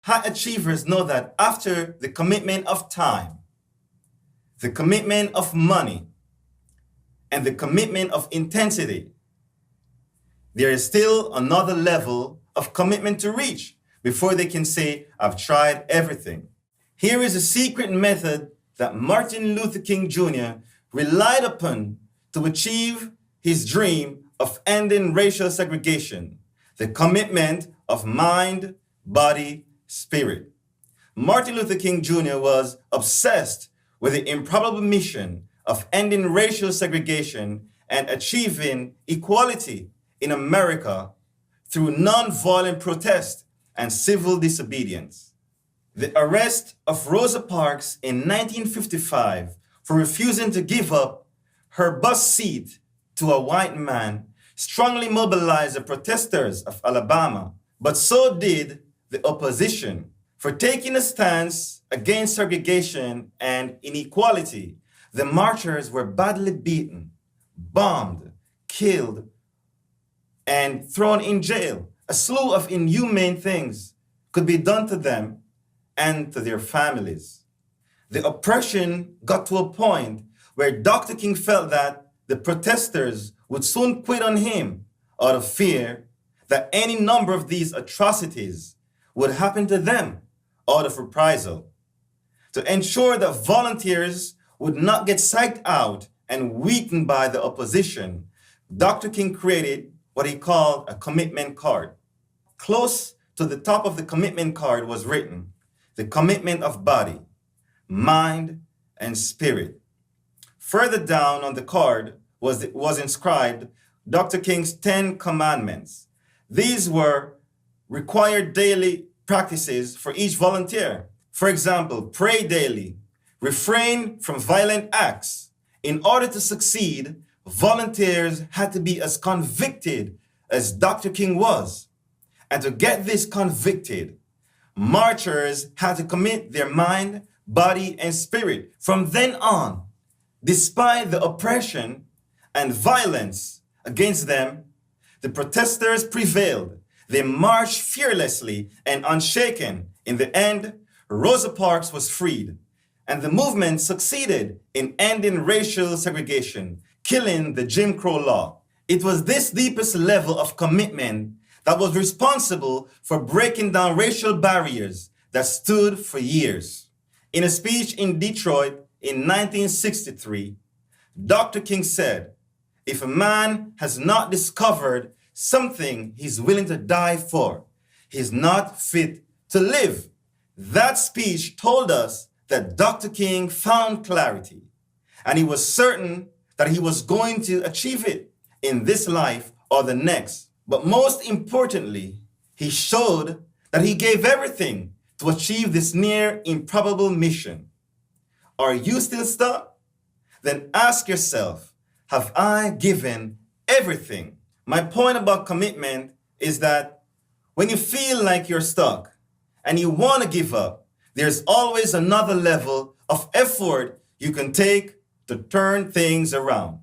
High achievers know that after the commitment of time, the commitment of money, and the commitment of intensity, there is still another level of commitment to reach before they can say, I've tried everything. Here is a secret method that Martin Luther King Jr. relied upon to achieve his dream of ending racial segregation, the commitment of mind, body, spirit. Martin Luther King Jr. was obsessed with the improbable mission of ending racial segregation and achieving equality in America through nonviolent protest and civil disobedience. The arrest of Rosa Parks in 1955 for refusing to give up her bus seat to a white man strongly mobilized the protestors of Alabama, but so did the opposition. For taking a stance against segregation and inequality, the marchers were badly beaten, bombed, killed, and thrown in jail. A slew of inhumane things could be done to them and to their families. The oppression got to a point where Dr. King felt that the protesters would soon quit on him out of fear that any number of these atrocities would happen to them out of reprisal. To ensure that volunteers would not get psyched out and weakened by the opposition, Dr. King created what he called a commitment card. Close to the top of the commitment card was written, the commitment of body, mind, and spirit. Further down on the card was inscribed Dr. King's 10 commandments. These were required daily practices for each volunteer. For example, pray daily, refrain from violent acts. In order to succeed, volunteers had to be as convicted as Dr. King was. And to get this convicted, marchers had to commit their mind, body, and spirit. From then on, despite the oppression and violence against them, the protesters prevailed. They marched fearlessly and unshaken. In the end, Rosa Parks was freed, and the movement succeeded in ending racial segregation, killing the Jim Crow law. It was this deepest level of commitment that was responsible for breaking down racial barriers that stood for years. In a speech in Detroit in 1963, Dr. King said, "If a man has not discovered something he's willing to die for, he's not fit to live." That speech told us that Dr. King found clarity, and he was certain that he was going to achieve it in this life or the next. But most importantly, he showed that he gave everything to achieve this near improbable mission. Are you still stuck? Then ask yourself, have I given everything? My point about commitment is that when you feel like you're stuck and you want to give up, there's always another level of effort you can take to turn things around.